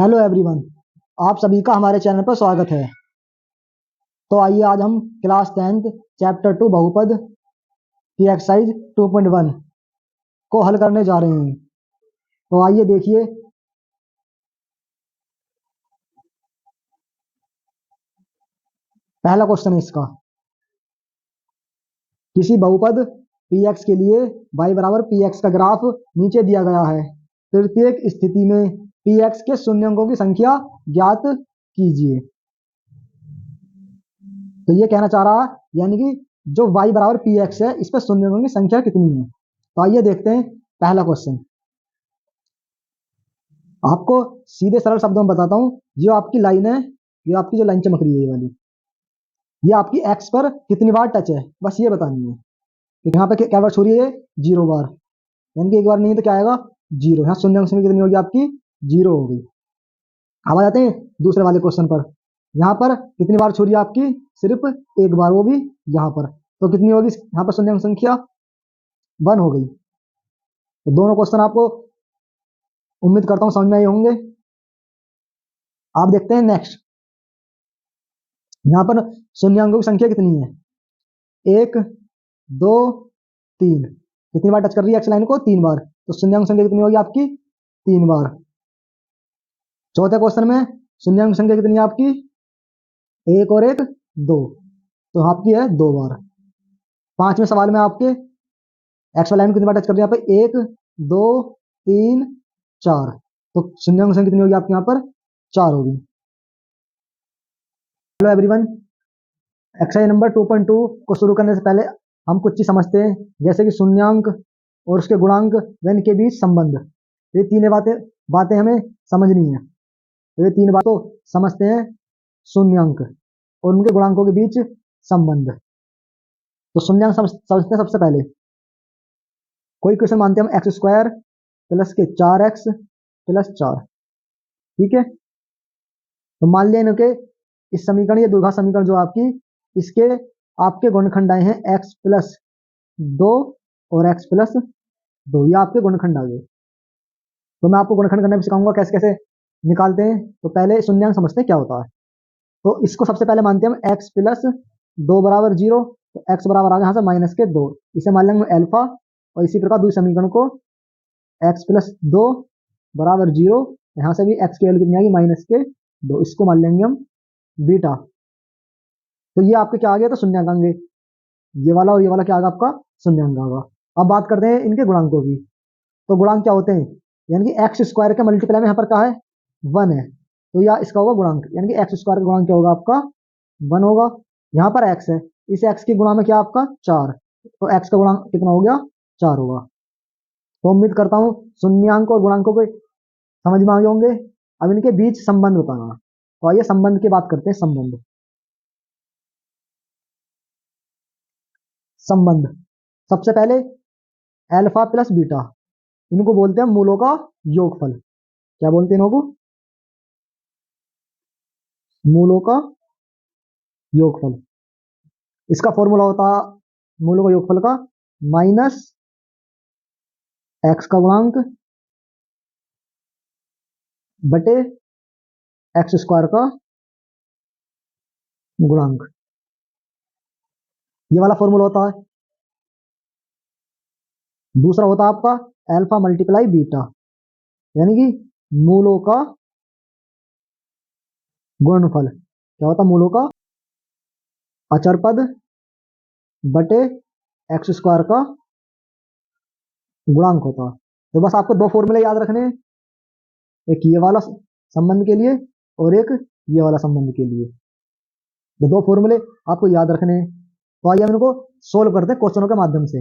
Hello everyone, आप सभी का हमारे चैनल पर स्वागत है। तो आइए आज हम क्लास 10th चैप्टर 2 बहुपद की एक्सरसाइज 2.1 को हल करने जा रहे हैं। तो आइए देखिए, पहला क्वेश्चन है इसका। किसी बहुपद px के लिए y बराबर px का ग्राफ नीचे दिया गया है। प्रत्येक स्थिति में px के शून्यंकों की संख्या ज्ञात कीजिए। तो ये कहना चाह रहा है, यानी कि जो y बराबर px है, इस पर शून्यंकों की संख्या कितनी है। तो आइए देखते हैं पहला क्वेश्चन। आपको सीधे सरल शब्दों में बताता हूँ। जो आपकी लाइन है, ये आपकी जो लाइन चमक रही है ये वाली, ये आपकी एक्स पर कितनी बार टच है, बस ये बतानी है। तो यहाँ पे क्या बार छोड़ी है, 0 बार, यानी कि एक बार नहीं है तो क्या आएगा, 0। यहाँ शून्य संख्या कितनी होगी आपकी, 0 होगी। अब आ जाते हैं दूसरे वाले क्वेश्चन पर। यहाँ पर कितनी बार छोड़ी है आपकी, सिर्फ एक बार, वो भी यहाँ पर। तो कितनी होगी यहाँ पर शून्य संख्या, 1 हो गई। तो दोनों क्वेश्चन आपको उम्मीद करता हूँ समझ में आए होंगे। आप देखते हैं नेक्स्ट। यहाँ पर शून्यंकों की संख्या कितनी है, 1 2 3। कितनी बार टच कर रही है एक्स लाइन को, 3 बार। तो शून्यंक संख्या कितनी होगी आपकी, 3 बार। चौथे क्वेश्चन में शून्यंक संख्या कितनी है आपकी, 1 और 1 2, तो आपकी है 2 बार। पांचवें सवाल में आपके एक्स लाइन कितनी बार टच कर रही है यहाँ पे, 1 2 3 4। तो शून्यंक संख्या कितनी होगी आपके यहाँ पर, 4 होगी। हेलो एवरीवन, एक्सरसाइज नंबर 2.2 को शुरू करने से पहले हम कुछ चीज समझते हैं, जैसे कि शून्यंक और उसके गुणांक व इनके बीच संबंध। ये तीन बातें हमें समझनी है। तो ये तीन बातों समझते हैं, शून्यंक और उनके गुणांकों के बीच संबंध। तो शून्यंक समझते हैं सबसे पहले। कोई क्वेश्चन मानते हैं हम एक्स स्क्वायर प्लस के 4x प्लस 4, ठीक है। तो मान लिया इनके इस समीकरण, ये द्विघात समीकरण जो आपकी, इसके आपके गुणनखंड आए हैं x प्लस 2 और x प्लस 2, ये आपके गुणनखंड आ गए। तो मैं आपको गुणनखंड करने में सिखाऊंगा कैसे कैसे निकालते हैं। तो पहले शून्यंक समझते हैं क्या होता है। तो इसको सबसे पहले मानते हैं हम x प्लस 2 बराबर 0। तो x बराबर आ गया यहाँ से -2, इसे मान लेंगे अल्फा। और इसी प्रकार दूसरे समीकरण को x प्लस 2 बराबर 0, यहाँ से भी x की वैल्यू कितनी आएगी, -2, इसको मान लेंगे हम बीटा। तो ये आपके क्या आ गया, तो शून्यंक आएंगे। ये वाला और ये वाला क्या आएगा आपका, शून्यंक आएगा। अब बात करते हैं इनके गुणांकों की। तो गुणांक क्या होते हैं, यानी कि एक्स स्क्वायर के मल्टीप्लाई में यहाँ पर क्या है, 1 है। तो या इसका होगा गुणांक, यानी कि एक्स स्क्वायर का गुणांक क्या होगा आपका, 1 होगा। यहाँ पर एक्स है, इस एक्स के गुणा में क्या आपका 4, तो एक्स का गुणांक कितना हो गया, 4 होगा। तो उम्मीद करता हूँ शून्यंक और गुणांकों को समझ में आ गए होंगे। अब इनके बीच संबंध बताना। तो आइए संबंध की बात करते हैं। संबंध सबसे पहले अल्फा प्लस बीटा, इनको बोलते हैं मूलों का योगफल। क्या बोलते हैं इनको, मूलों का योगफल। इसका फॉर्मूला होता है मूलों का योगफल का, माइनस एक्स का गुणांक बटे एक्स स्क्वायर का गुणांक। ये वाला फॉर्मूला होता है। दूसरा होता है आपका अल्फा मल्टीप्लाई बीटा, यानी कि मूलों का गुणनफल। क्या होता है, मूलों का अचर पद बटे एक्स स्क्वायर का गुणांक होता है। तो बस आपको दो फॉर्मूले याद रखने हैं, एक ये वाला संबंध के लिए और एक ये वाला संबंध के लिए। ये दो फॉर्मूले आपको याद रखने हैं। तो आइए हम इनको सोल्व करते हैं क्वेश्चनों के माध्यम से।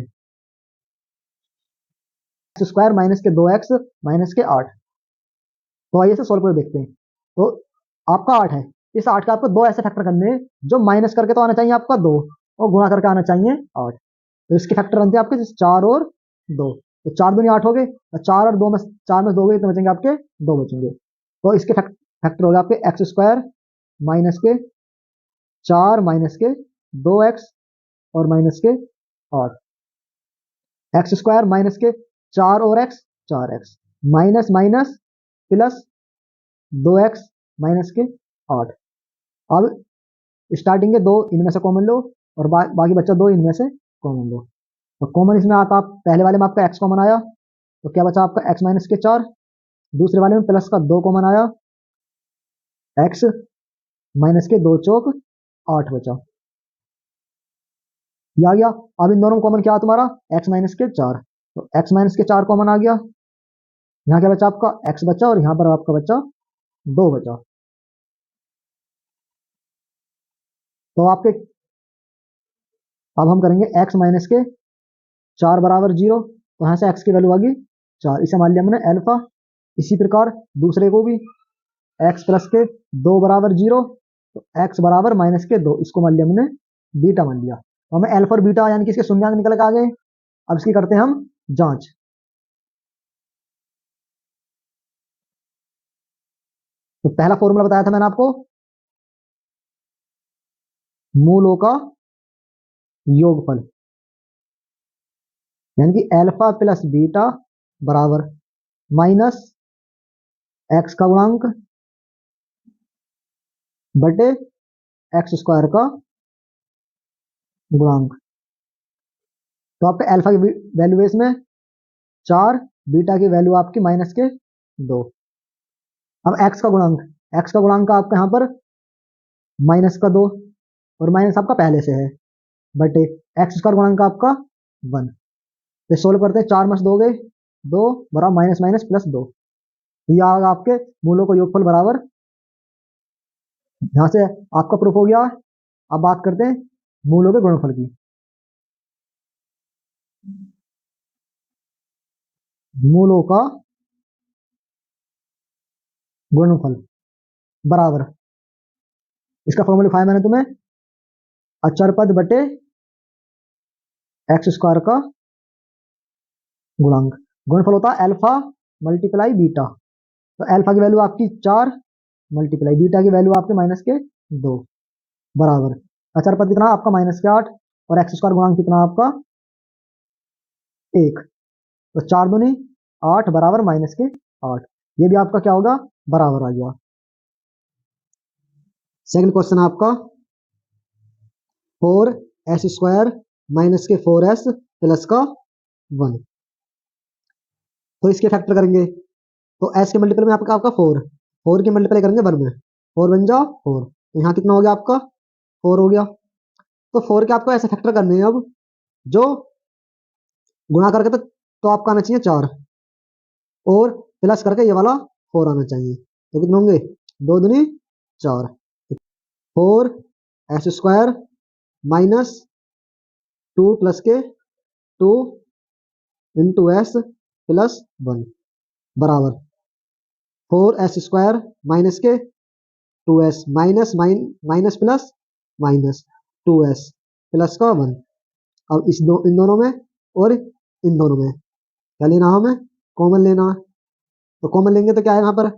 एक्स स्क्वायर माइनस के 2x माइनस के 8। तो आइए इसे सोल्व करके देखते हैं। तो आपका 8 है, इस 8 का आपको दो ऐसे फैक्टर करने हैं जो माइनस करके तो आना चाहिए आपका 2 और गुणा करके आना चाहिए 8। तो इसके फैक्टर बनते हैं आपके 4 और 2। तो 4 दूनी 8 हो गए, 4 और 2 में 4 में 2 गए तो बचेंगे आपके 2 बचेंगे। तो इसके फैक्टर हो गए आपके एक्स स्क्वायर माइनस के 4 माइनस के 2x और माइनस के 8। एक्स स्क्वायर माइनस के 4 और x 4x, minus minus plus 2x minus के 8। अब स्टार्टिंग के दो इनमें से कॉमन लो और बाकी बच्चा दो इनमें से कॉमन लो। तो कॉमन इसमें आता, आप पहले वाले में आपका x कॉमन आया तो क्या बचा आपका x माइनस के 4। दूसरे वाले में प्लस का 2 कॉमन आया, x माइनस के 2 चौक 8 बचा। ये आ गया। अब इन दोनों कॉमन क्या है तुम्हारा, x माइनस के 4। तो x माइनस के 4 कॉमन आ गया। यहाँ क्या बचा आपका x बचा और यहाँ पर आपका बचा 2 बचा। तो आपके अब हम करेंगे x माइनस के 4 बराबर 0। तो यहाँ से x की वैल्यू आ गई 4, इसे मान लिया हमने अल्फा। इसी प्रकार दूसरे को भी x प्लस के 2 बराबर 0, तो x बराबर माइनस के 2, इसको मान लिया हमने बीटा मान लिया। तो हमें अल्फा और बीटा यानी कि इसके शून्यांक निकल के आ गए। अब इसकी करते हैं हम जांच। तो पहला फॉर्मूला बताया था मैंने आपको, मूलों का योगफल, यानी कि अल्फा प्लस बीटा बराबर माइनस एक्स का गुणांक बटे एक्स स्क्वायर का गुणांक। तो आपके अल्फा की वैल्यू है इसमें 4, बीटा की वैल्यू आपकी माइनस के 2। अब एक्स का गुणांक आपका यहाँ पर माइनस का 2 और माइनस आपका पहले से है, बटे एक्स स्क्वायर गुणांक आपका 1। तो सोल्व करते हैं, 4 में से 2 गए 2 बराबर माइनस माइनस प्लस 2। ये आएगा आपके मूलों का योगफल बराबर। यहां से आपका प्रूफ हो गया। अब बात करते हैं मूलों के गुणनफल की। मूलों का गुणनफल बराबर, इसका फॉर्मूला लिखाया मैंने तुम्हें, अचर पद बटे एक्स स्क्वायर का गुणांक। गुणनफल होता है अल्फा मल्टीप्लाई बीटा। तो अल्फा की वैल्यू आपकी 4 मल्टीप्लाई बीटा की वैल्यू आपके माइनस के 2 बराबर अचर पद कितना आपका माइनस के 8 और एक्स स्क्वायर गुणांक कितना आपका 1। तो 4 दूनी 8 बराबर माइनस के 8। ये भी आपका क्या होगा, बराबर आ गया। सेकंड क्वेश्चन आपका 4s स्क्वायर माइनस के 4s प्लस का 1। तो इसके फैक्टर करेंगे, तो s के मल्टीपल में आपका 4 के मल्टीप्लाई करेंगे 1 में, 4 बन जाओ 4। तो यहाँ कितना हो गया आपका 4 हो गया। तो 4 के आपको ऐसे फैक्टर करने हैं अब जो गुणा करके तो आपका आना चाहिए 4 और प्लस करके ये वाला 4 आना चाहिए। तो कितने होंगे 2 दूनी 4, 4s स्क्वायर माइनस 2 प्लस के 2 इंटू एस प्लस 1 बराबर 4s स्क्वायर माइनस के 2s minus minus plus minus 2s plus का 1। अब इन दोनों में और इन दोनों में क्या लेना है, हमें कॉमन लेना है। तो कॉमन लेंगे तो क्या है, यहाँ पर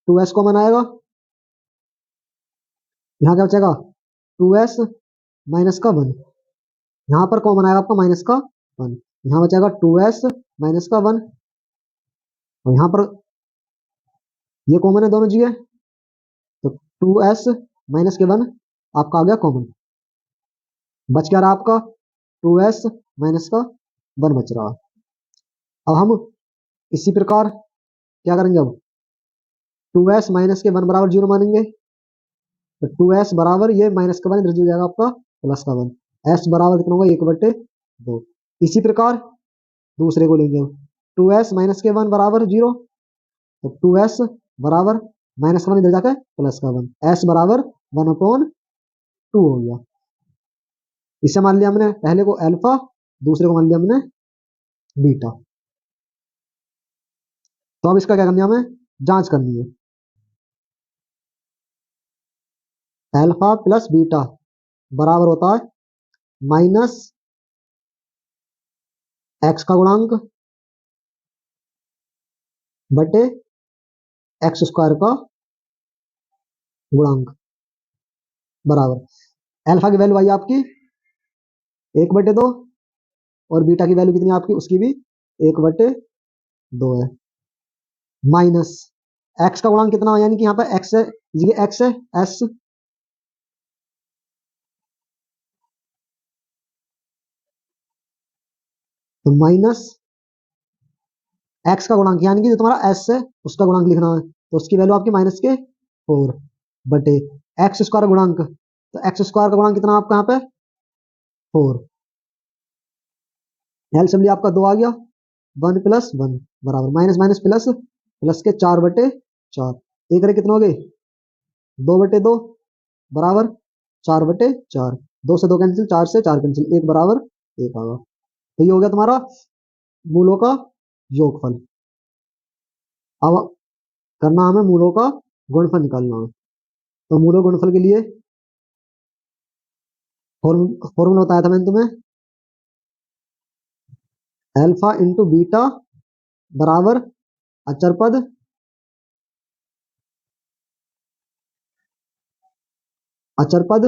2s कॉमन आएगा, यहाँ क्या बचेगा 2s माइनस का 1। यहाँ पर कॉमन आएगा आपका माइनस का 1, यहाँ बचेगा 2s माइनस का 1 और यहाँ पर ये कॉमन है दोनों जगह। तो 2s माइनस के 1 आपका आ गया कॉमन, बच क्या रहा आपका 2s माइनस का 1 बच रहा। अब हम इसी प्रकार क्या करेंगे, अब 2s माइनस के 1 बराबर 0 मानेंगे। तो 2s बराबर ये माइनस का 1 इधर हो जाएगा आपका प्लस का 1, s बराबर कितना होगा 1/2। इसी प्रकार दूसरे को लेंगे, 2s माइनस के 1 बराबर 0, तो 2s बराबर माइनस का 1 इधर जाकर प्लस का 1, s बराबर 1/2 हो गया। इसे मान लिया हमने पहले को अल्फा, दूसरे को मान लिया हमने बीटा। तो अब इसका क्या करना है, हमें जांच करनी है। अल्फा प्लस बीटा बराबर होता है माइनस एक्स का गुणांक बटे एक्स स्क्वायर का गुणांक बराबर अल्फा की वैल्यू आई आपकी 1/2 और बीटा की वैल्यू कितनी आपकी उसकी भी 1/2 है, माइनस एक्स का गुणांक कितना, यानी कि यहाँ पे एक्स है, ये एक्स है एस, तो माइनस एक्स का गुणांक यानी कि जो तुम्हारा एस है उसका गुणांक लिखना है, तो उसकी वैल्यू आपकी माइनस के 4 बटे एक्स स्क्वायर गुणांक, तो एक्स स्क्वायर का गुणांक कितना आपका यहाँ पे 4, एलसीएम लिया आपका 2 आ गया, 1 प्लस 1 बराबर माइनस माइनस प्लस, प्लस के 4 बटे 4, एक रे कितना हो गए 2 बटे 2 बराबर 4 बटे 4, 2 से 2 कैंसिल, 4 से 4 कैंसिल, 1 बराबर 1 आ गया। तो ये हो गया तुम्हारा मूलों का योगफल। अब करना हमें मूलों का गुणनफल निकालना है, तो मूलों गुणनफल के लिए फॉर्मूला बताया था मैंने तुम्हें, अल्फा इंटू बीटा बराबर अचर पद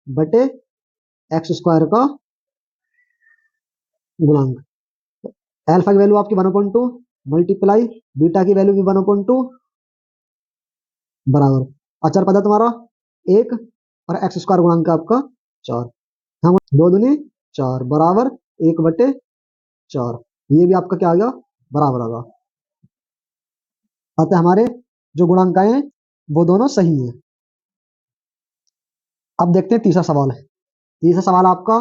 बटे एक्स स्क्वायर का गुणांक। अल्फा की वैल्यू आपकी 1/2 मल्टीप्लाई बीटा की वैल्यू भी 1/2 बराबर अचर पद है तुम्हारा 1 और एक्स स्क्वायर गुणांक है आपका 4, हम 2 दूनी 4 बराबर 1/4, ये भी आपका क्या आ गया बराबर आ गया। अतः हमारे जो गुणांक हैं वो दोनों सही है। अब देखते हैं तीसरा सवाल है। तीसरा सवाल आपका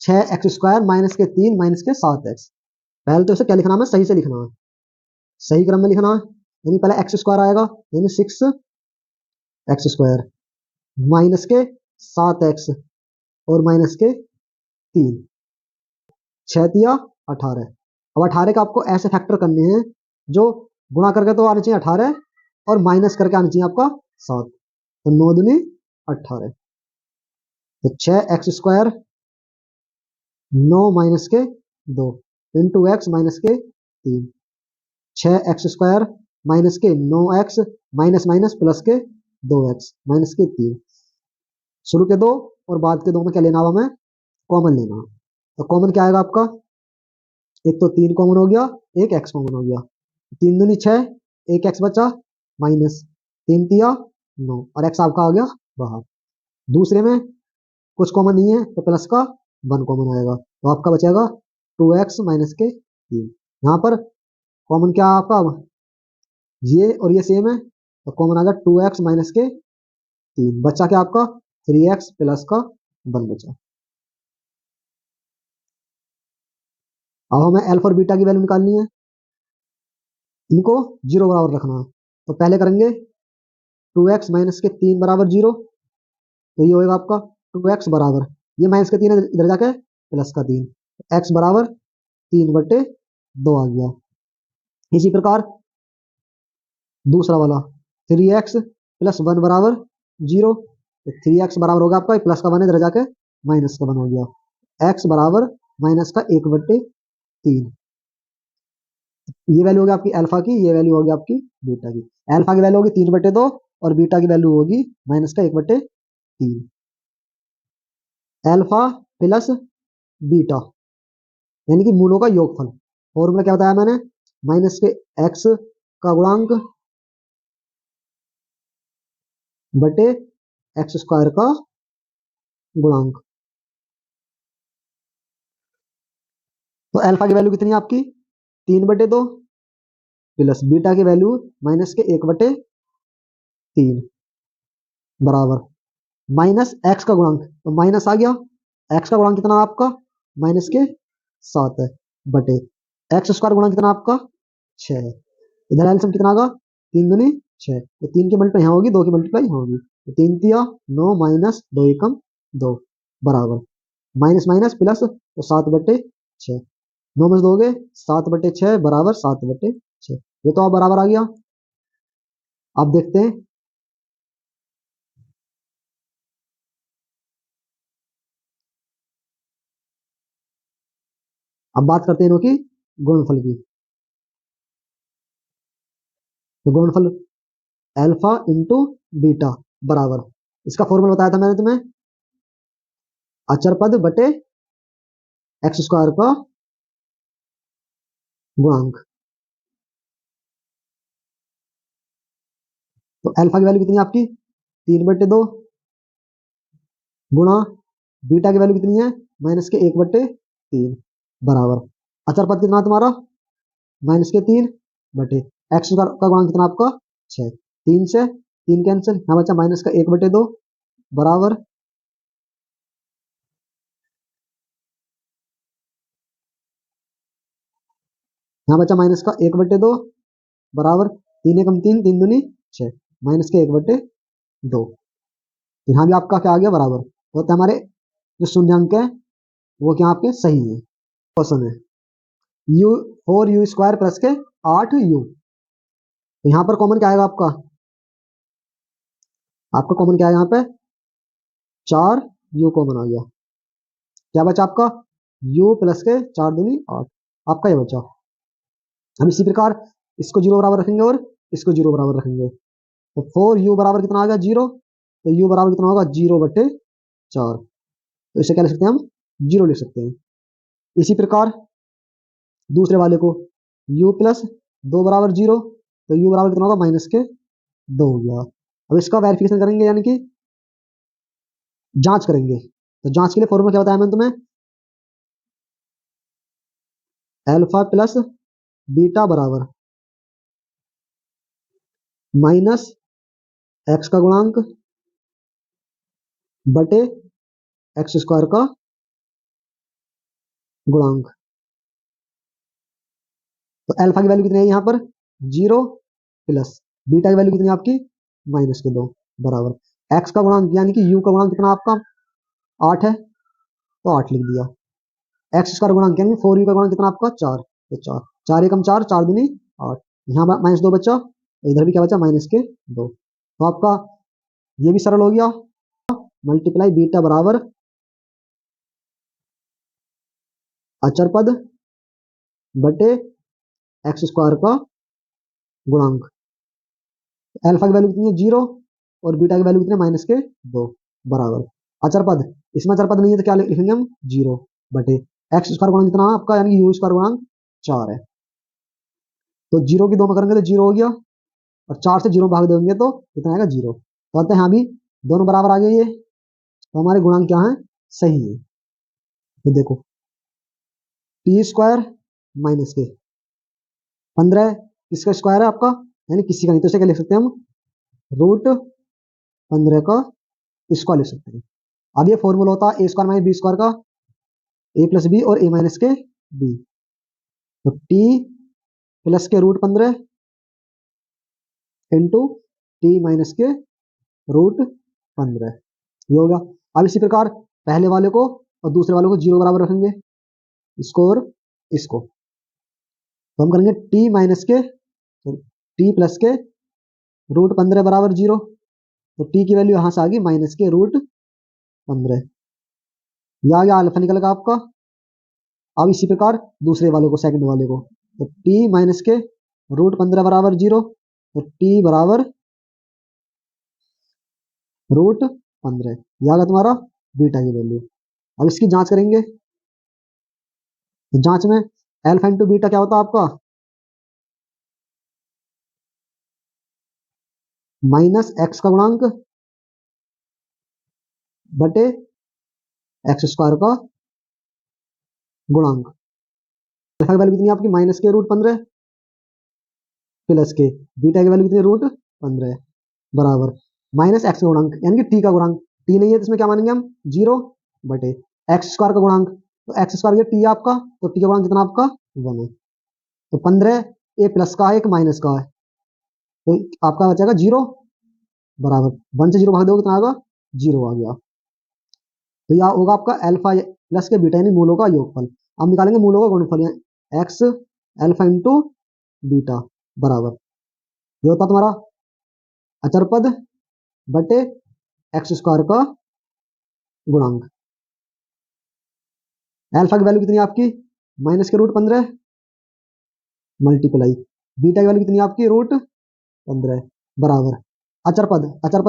6x² माइनस के 3 माइनस के 7x। पहले तो इसे क्या लिखना है, सही से लिखना है, सही क्रम में लिखना है, यानी पहले x² आएगा यानी 6x² माइनस के 7x और माइनस के 3, 6 तिया 18। अब 18 का आपको ऐसे फैक्टर करने हैं जो गुणा करके तो आना चाहिए 18 और माइनस करके आना चाहिए आपका 7, तो 9 दूनी 18, तो 6x² 9 माइनस के 2 इंटू एक्स माइनस के 3, 6x² माइनस के 9x माइनस माइनस प्लस के 2x माइनस के 3, शुरू के 2 और बाद के 2 में क्या लेना होगा हमें कॉमन लेना, तो कॉमन क्या आएगा आपका, एक तो 3 कॉमन हो गया, एक x कॉमन हो गया, 3 दूनी 6, एक x बचा माइनस 3 तिया 9 और x आपका आ गया बाहर। दूसरे में कुछ कॉमन नहीं है तो प्लस का 1 कॉमन आएगा, तो आपका बचेगा 2x माइनस के 3। यहाँ पर कॉमन क्या आपका, ये और ये सेम है तो कॉमन आ गया 2x माइनस के 3, बचा क्या आपका 3x प्लस का 1 बचा। अब हमें अल्फा और बीटा की वैल्यू निकालनी है, इनको 0 बराबर रखना है, तो पहले करेंगे 2x माइनस के 3 बराबर 0, तो ये होगा आपका 2x बराबर, ये माइनस के 3 इधर जाके प्लस का 3, x बराबर 3/2 आ गया। इसी प्रकार दूसरा वाला 3x प्लस 1 बराबर 0, तो 3x बराबर होगा आपका प्लस का 1 इधर जाके माइनस का 1 हो गया, x बराबर माइनस का 1/3, ये वैल्यू होगी आपकी अल्फा की, ये वैल्यू होगी आपकी बीटा की। अल्फा की वैल्यू होगी 3/2 और बीटा की वैल्यू होगी माइनस का 1/3। अल्फा प्लस बीटा यानी कि मूलों का योगफल, फॉर्मूला क्या बताया मैंने, माइनस के एक्स का गुणांक बटे x² का गुणांक। तो अल्फा की वैल्यू कितनी है आपकी 3/2 प्लस बीटा की वैल्यू माइनस के 1/3 बराबर माइनस एक्स का गुणांक, तो माइनस आ गया, एक्स का गुणांक कितना आपका माइनस के 7 है बटे x² गुणांक कितना आपका 6 है, इधर एलसीएम कितना आएगा 3 दूनी 6, तो 3 की मल्टीप्लाई यहाँ होगी, 2 की मल्टीप्लाई यहाँ होगी, तो 3 तिया 9 माइनस 2 एकम 2 बराबर माइनस माइनस प्लस, तो 7/6, 9 में से दोगे 7/6 बराबर 7/6, ये तो आप बराबर आ गया। अब देखते हैं अब बात करते हैं इनों की गुणनफल की, तो गुणनफल अल्फा इंटू बीटा बराबर, इसका फॉर्मूला बताया था मैंने तुम्हें, अचर पद बटे x² का गुणांक। तो अल्फा की वैल्यू कितनी है आपकी 3/2 गुणा बीटा की वैल्यू कितनी है -1/3 बराबर अचर पद कितना तुम्हारा -3 बटे एक्स का गुणांक कितना आपका 6। 3 से 3 कैंसिल, यहाँ बचा -1/2 बराबर यहाँ बचा -1/2 बराबर 3 एकम 3 3 दूनी 6 -1/2। यहाँ भी आपका क्या आ गया बराबर, तो हमारे जो शून्यांक है वो क्या आपके सही है। क्वेश्चन है यू 4u² प्लस के 8u, तो यहाँ पर कॉमन क्या आएगा आपका, आपका कॉमन क्या है यहाँ पे 4u कॉमन आ गया, क्या बचा आपका u प्लस के 4 दूनी 8, आपका ये बचा। हम इसी प्रकार इसको 0 बराबर रखेंगे और इसको 0 बराबर रखेंगे, तो 4u बराबर कितना आ गया 0, तो u बराबर कितना होगा 0/4, तो इसे क्या लिख सकते हैं हम 0 लिख सकते हैं। इसी प्रकार दूसरे वाले को u प्लस 2 बराबर 0, तो u बराबर कितना होगा -2 हो गया। अब इसका वेरिफिकेशन करेंगे यानी कि जांच करेंगे, तो जांच के लिए फॉर्मूला क्या बताया मैंने तुम्हें, अल्फा प्लस बीटा बराबर -x का गुणांक बटे x² का गुणांक। तो अल्फा की वैल्यू कितनी है यहाँ पर 0 प्लस बीटा की वैल्यू कितनी है आपकी -2 बराबर x का गुणांक यानी कि u का गुणांक कितना आपका 8 है, तो 8 लिख दिया। x² गुणांक यानी 4u का गुणांक कितना आपका 4, तो 4 4 एकम 4 4 दूनी 8, यहाँ -2 बचा, इधर भी क्या बचा -2, तो आपका ये भी सरल हो गया। मल्टीप्लाई बीटा बराबर अचर पद बटे x² का गुणांक। अल्फा की वैल्यू कितनी है 0 और बीटा की वैल्यू कितनी है -2 बराबर अचर पद, इसमें अचर पद नहीं है तो क्या लिखेंगे हम 0 बटे x² गुणांक कितना आपका यानी कि u² गुणांक 4 है, तो 0 की 2 में करेंगे तो 0 हो गया और 4 से 0 भाग देंगे तो कितना आएगा 0, तो अंत यहाँ भी दोनों बराबर आ गए ये, तो हमारे गुणांक क्या है सही है। तो देखो t² माइनस के 15 किसका स्क्वायर है आपका यानी किसी का नहीं, तो इसे क्या लिख सकते हैं हम √15 का स्क्वायर लिख सकते हैं। अब ये फॉर्मूला होता है a² - b² का, a + b और a - के b, तो t प्लस के √15 इंटू t माइनस के √15 ये होगा। अब इसी प्रकार पहले वाले को और दूसरे वाले को 0 बराबर रखेंगे, इसको और इसको, तो हम करेंगे t प्लस के √15 बराबर 0, तो t की वैल्यू यहां से आ गई -√15, यह आ गया अल्फा निकल गया आपका। अब इसी प्रकार दूसरे वाले को सेकंड वाले को, तो t माइनस के √15 बराबर 0, तो t बराबर √15 यह आ गया तुम्हारा बीटा की वैल्यू। अब इसकी जांच करेंगे, तो जांच में अल्फा इंटू बीटा क्या होता है आपका -x का गुणांक बटे x² का गुणांक। अल्फा की वैल्यू कितनी है आपकी -√15 प्लस के बीटा की वैल्यू कितनी √15 बराबर -x का गुणांक यानी कि t का गुणांक, t नहीं है तो इसमें क्या मानेंगे हम 0 बटे x² का गुणांक, तो x² ये t है आपका, तो t का गुणांक कितना आपका 1 है, तो 15 ए प्लस का है एक माइनस का है, तो आपका बचेगा 0 बराबर 1 से 0 भाग दोगे कितना आएगा 0 आ गया। तो यह होगा आपका अल्फा प्लस के बीटा यानी मूलों का योगफल। अब निकालेंगे मूलों का गुणनफल, एक्स अल्फा इंटू बीटा बराबर ये होता तुम्हारा अचर पद बटे x² का गुणांक। अल्फा की वैल्यू कितनी है आपकी -√15 मल्टीप्लाई बीटा की वैल्यू कितनी है आपकी √15 बराबर अचर पद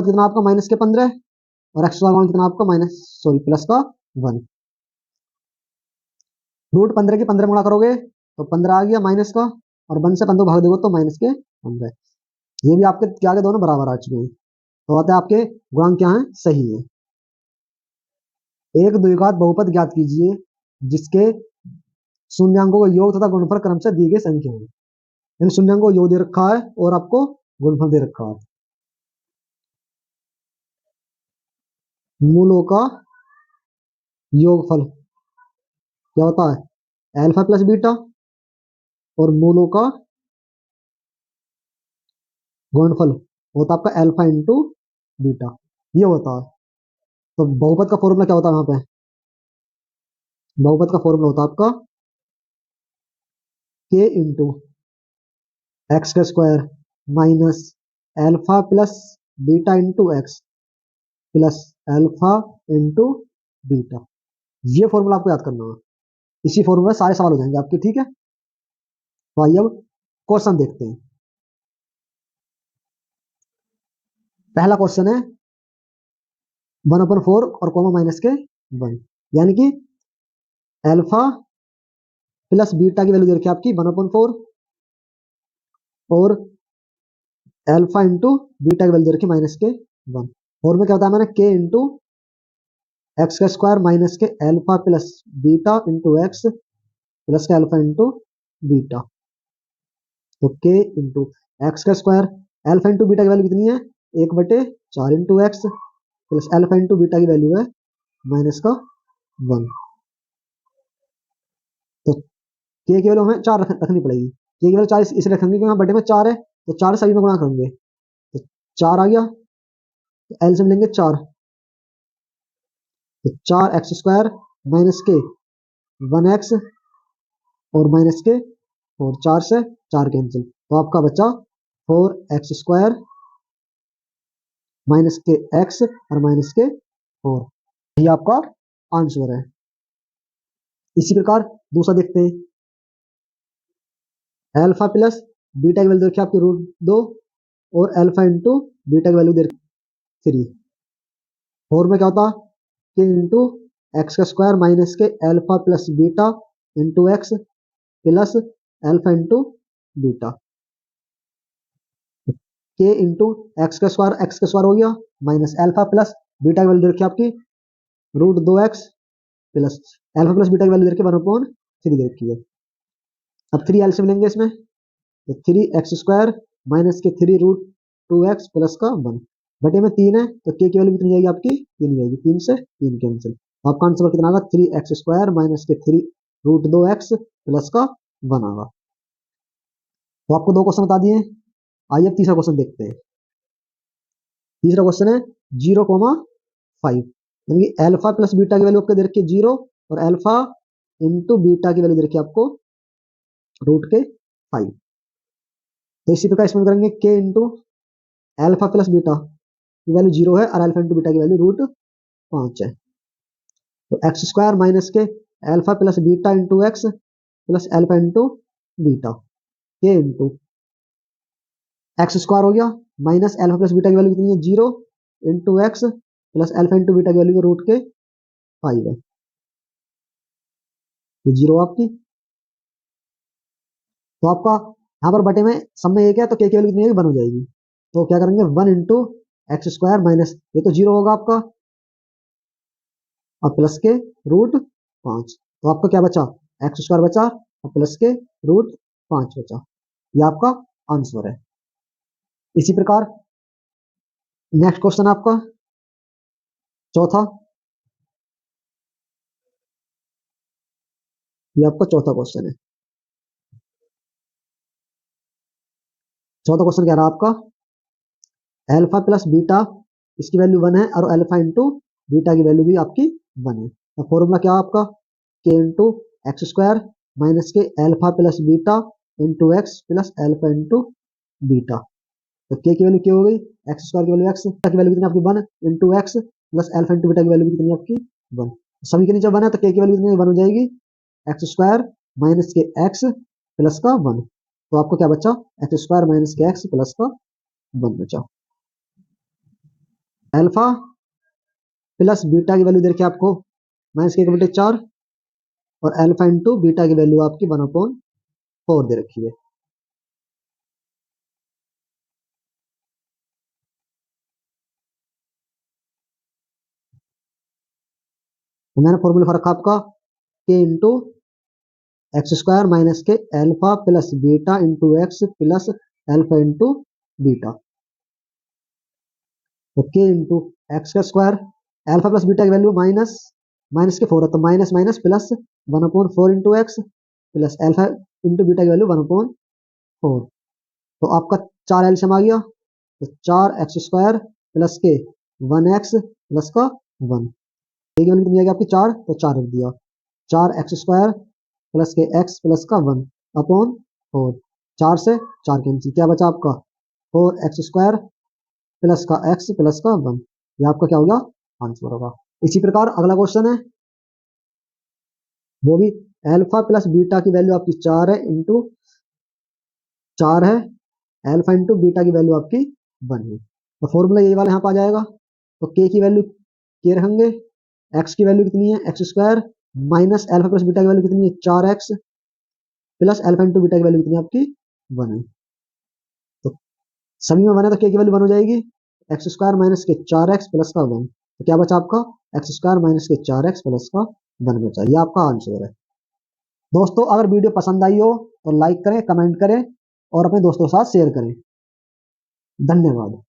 कितना आपका -15 और x² कितना आपका प्लस का 1, √15 की 15 गुणा करोगे तो 15 आ गया माइनस का, और 1 से 15 भाग दोगे तो -15, ये भी आपके क्या के दोनों बराबर आ चुके हैं। तो आता है आपके गुणांक क्या है, सही है। एक द्विघात बहुपद ज्ञात कीजिए जिसके शून्यांकों को योग तथा गुणनफल क्रमशः दी गई संख्या है। इन शून्यांकों को योग दे रखा है और आपको गुणनफल दे रखा है। मूलों का योगफल क्या होता है, अल्फा प्लस बीटा, और मूलों का गुणनफल होता है आपका अल्फा इंटू बीटा, ये होता है। तो बहुपद का फॉर्मूला क्या होता है यहाँ पे, बहुपद का फॉर्मूला होता है आपका के इंटू एक्स का square minus alpha plus beta into x plus alpha into beta. ये फॉर्मूला आपको याद करना है, इसी फॉर्मूला सारे सवाल हो जाएंगे आपके, ठीक है। तो आइए अब क्वेश्चन देखते हैं। पहला क्वेश्चन है 1/4 और कॉमा माइनस के 1, यानी कि अल्फा प्लस बीटा की वैल्यू दे रखी है आपकी 1/4 और अल्फा इंटू बीटा की वैल्यू दे रखी है माइनस के 1। और में क्या होता है मैंने के इंटू एक्स का स्क्वायर माइनस के alpha plus beta into x plus के अल्फा इंटू बीटा। तो के इंटू एक्स का स्क्वायर, अल्फा इंटू बीटा की वैल्यू कितनी है, 1/4 into x plus alpha into beta की वैल्यू है माइनस का 1। तो के की वैल्यू हमें 4 रखनी पड़ेगी। के की वैल्यू 4 इसलिए रखेंगे क्योंकि यहाँ बटे में 4 है, तो 4 सभी में गुणा करेंगे तो 4 आ गया, तो एलसीएम लेंगे 4, तो 4x² माइनस के 1x और माइनस के 4, 4 से 4 कैंसिल, तो आपका बचा 4x² माइनस के x और माइनस के 4, ये आपका आंसर है। इसी प्रकार दूसरा देखते हैं, अल्फा प्लस बीटा की वैल्यू देखिए आपकी √2 और अल्फा इंटू बीटा की वैल्यू दे 3। 4 में क्या होता है, के इंटू एक्स का स्क्वायर माइनस के alpha plus beta into x plus alpha into beta. के इंटू एक्स का स्क्वायर हो गया माइनस अल्फा प्लस बीटा की वैल्यू दे रखी है आपकी √2x plus alpha plus beta की वैल्यू दे रखी है 1/3 दे रखी है। अब 3 एलसीएम लेंगे इसमें, तो 3x² माइनस के 3√2x प्लस का 1 बटे में 3 है, तो के की वैल्यू कितनी जाएगी आपकी 3 जाएगी, 3 से 3 कैंसिल, तो आपका आंसर कितना आएगा 3x² माइनस के 3√2x प्लस का 1 आएगा। तो आपको 2 क्वेश्चन बता दिए। आइए अब तीसरा क्वेश्चन देखते हैं। तीसरा क्वेश्चन है 0,5, यानी कि अल्फा प्लस बीटा की वैल्यू आपको दे रखी है 0 और अल्फा इंटू बीटा की वैल्यू दे रखी है आपको √5। तो इसी प्रकार इसमें करेंगे के इंटू अल्फा प्लस बीटा की वैल्यू 0 है और अल्फा इंटू बीटा की वैल्यू √5 है, तो x² माइनस के alpha plus beta into x plus alpha into beta, के इंटू x² हो गया माइनस अल्फा प्लस बीटा की वैल्यू कितनी है 0 into x plus alpha into beta की वैल्यू √5 है, तो 0 आपकी। तो आपका यहाँ पर बटे में सब में एक है, तो के की वैल्यू कितनी है 1 हो जाएगी, तो क्या करेंगे 1 इंटू x² माइनस ये तो 0 होगा आपका और प्लस के √5, तो आपका क्या बचा x² बचा और प्लस के √5 बचा, ये आपका आंसर है। इसी प्रकार नेक्स्ट क्वेश्चन आपका चौथा, ये आपका चौथा क्वेश्चन है। चौथा क्वेश्चन कह रहा है आपका अल्फा प्लस बीटा इसकी वैल्यू 1 है और अल्फा इंटू बीटा की वैल्यू भी आपकी 1 है, तो फॉर्मूला क्या है आपका के इंटू x² माइनस के alpha plus beta into x plus alpha into beta. तो के की वैल्यू क्या हो गई, x² की वैल्यू x की वैल्यू कितनी आपकी 1 into x plus alpha into beta की वैल्यू कितनी आपकी 1, सभी के नीचे 1 है तो के की वैल्यू कितनी 1 हो जाएगी x² माइनस के x प्लस का 1, तो आपको क्या बचा x² माइनस के x प्लस का 1 बचा। अल्फा प्लस बीटा की वैल्यू दे रखी है आपको माइनस के 1/4 और अल्फा इंटू बीटा की वैल्यू आपकी 1/4 दे रखी है। तो मैंने फॉर्मूला फॉर रखा आपका के इंटू एक्स स्क्वायर माइनस के alpha plus beta into x plus alpha into beta. तो के इंटू एक्स का स्क्वायर, एल्फा प्लस बीटा की वैल्यू माइनस माइनस के 4 है, तो minus minus plus 1/4 into x plus alpha into beta की value 1/4। तो आपका 4 एलसीएम आ गया, तो 4x स्क्वायर प्लस के 1x प्लस का 1, की वैल्यू कितनी आ गई आपकी 4, तो 4 रख दिया। 4x स्क्वायर प्लस के x प्लस का 1/4, 4 से 4 कैंसिल, क्या बचा आपका 4x स्क्वायर प्लस का x प्लस का 1, ये आपका क्या हो गया आंसर होगा। इसी प्रकार अगला क्वेश्चन है, वो भी एल्फा प्लस बीटा की वैल्यू आपकी 4 है इंटू 4 है, एल्फा इंटू बीटा की वैल्यू आपकी 1 है। तो फॉर्मूला यही वाला यहाँ पे आ जाएगा। तो के की वैल्यू के रखेंगे, एक्स की वैल्यू कितनी है x square minus alpha plus beta की वैल्यू कितनी है 4x plus alpha into beta की वैल्यू कितनी है आपकी 1 है। तो सभी में 1 है तो के की वैल्यू 1 हो जाएगी, एक्स स्क्वायर माइनस के 4x प्लस का 1, तो क्या बचा आपका एक्स स्क्वायर माइनस के 4x प्लस का 1 बचा। ये आपका आंसर है। दोस्तों अगर वीडियो पसंद आई हो तो लाइक करें, कमेंट करें और अपने दोस्तों के साथ शेयर करें। धन्यवाद।